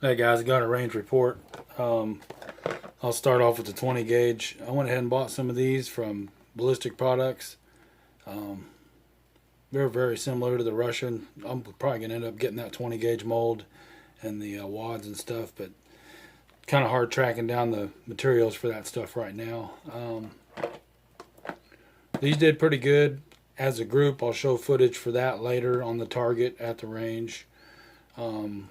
Hey guys, I got a range report. I'll start off with the 20 gauge. I went ahead and bought some of these from Ballistic Products. Um, they're very similar to the Russian. I'm probably going to end up getting that 20 gauge mold and the wads and stuff, but kind of hard tracking down the materials for that stuff right now. These did pretty good as a group. I'll show footage for that later on the target at the range. Um,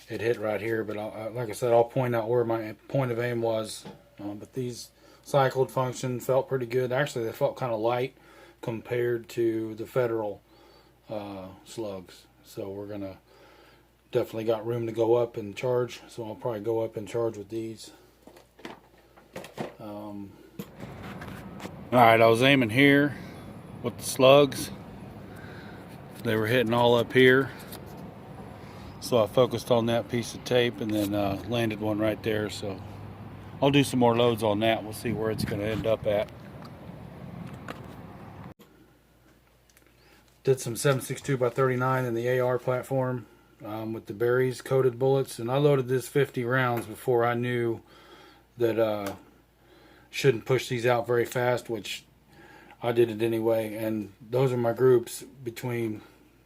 it hit right here, but like I said, I'll point out where my point of aim was. But these cycled function felt pretty good. Actually, they felt kind of light compared to the Federal slugs. So we're gonna definitely got room to go up and charge. So I'll probably go up and charge with these. All right, I was aiming here with the slugs. They were hitting all up here. So I focused on that piece of tape and then landed one right there. So I'll do some more loads on that. We'll see where it's going to end up at. Did some 7.62 by 39 in the AR platform with the berries coated bullets. And I loaded this 50 rounds before I knew that shouldn't push these out very fast, which I did it anyway. And those are my groups between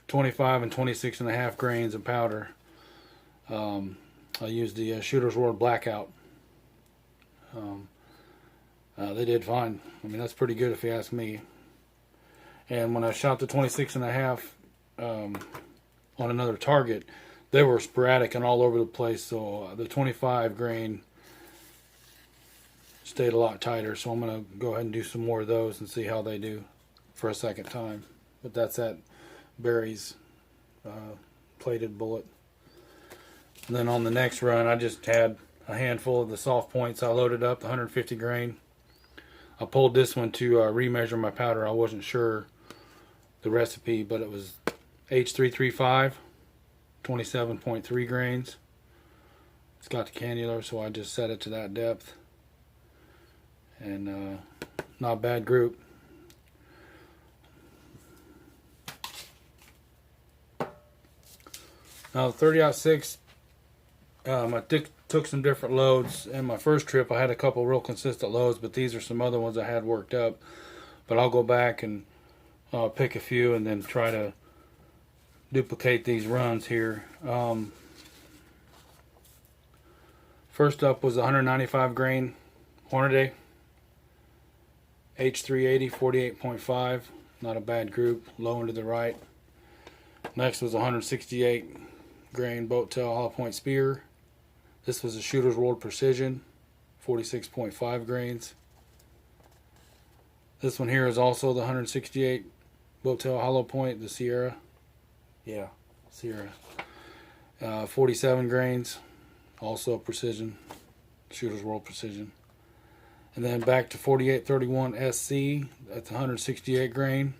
25 and 26 and a half grains of powder. I used the Shooter's World Blackout. They did fine. I mean, that's pretty good if you ask me. And when I shot the 26 and a half on another target, they were sporadic and all over the place. So the 25 grain stayed a lot tighter. So I'm going to go ahead and do some more of those and see how they do for a second time. But that's that Berry's plated bullet. And then on the next run, I just had a handful of the soft points. I loaded up the 150 grain. I pulled this one to remeasure my powder. I wasn't sure the recipe, but it was H335, 27.3 grains. It's got the cannula, so I just set it to that depth. And not a bad group. Now the 30-06, I took some different loads. In my first trip, I had a couple real consistent loads, but these are some other ones I had worked up. But I'll go back and pick a few and then try to duplicate these runs here. First up was 195 grain Hornady H380 48.5. Not a bad group, low and to the right. Next was 168 grain boat tail hollow point spear. This was a Shooter's World Precision 46.5 grains. This one here is also the 168 boat tail hollow point, the Sierra. Yeah, Sierra. 47 grains, also precision, Shooter's World Precision. And then back to 4831 SC, that's 168 grain.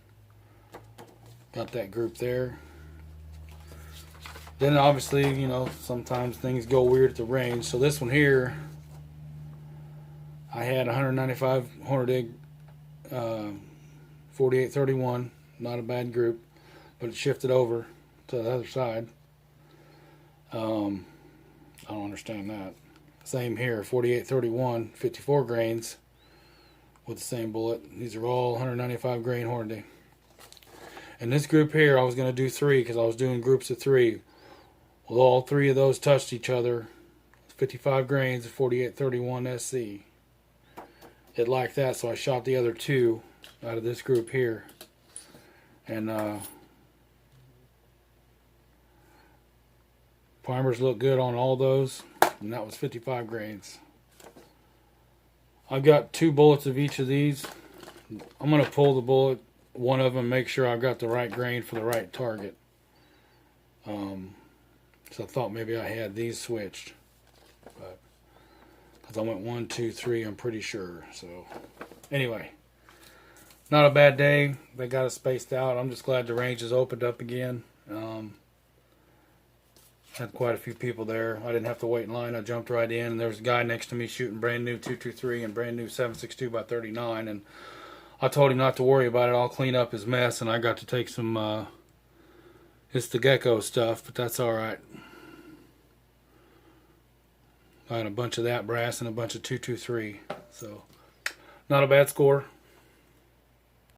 Got that group there. Then obviously, you know, sometimes things go weird at the range. So this one here, I had 195 Hornady 4831, not a bad group, but it shifted over to the other side. I don't understand that. Same here, 4831, 54 grains with the same bullet. These are all 195 grain Hornady. And this group here, I was going to do three because I was doing groups of three. Well, all three of those touched each other. 55 grains of 4831 SC. It liked that, so I shot the other two out of this group here. And primers look good on all those. And that was 55 grains. I've got two bullets of each of these. I'm going to pull the bullet, one of them, make sure I've got the right grain for the right target. So I thought maybe I had these switched. But because I went 1, 2, 3, I'm pretty sure. So anyway, not a bad day. They got it spaced out. I'm just glad the range is opened up again. Had quite a few people there. I didn't have to wait in line. I jumped right in, and there was a guy next to me shooting brand new 223 and brand new 7.62 by 39. And I told him not to worry about it. I'll clean up his mess, and I got to take some it's the gecko stuff, but that's all right. and a bunch of that brass and a bunch of 223. So not a bad score.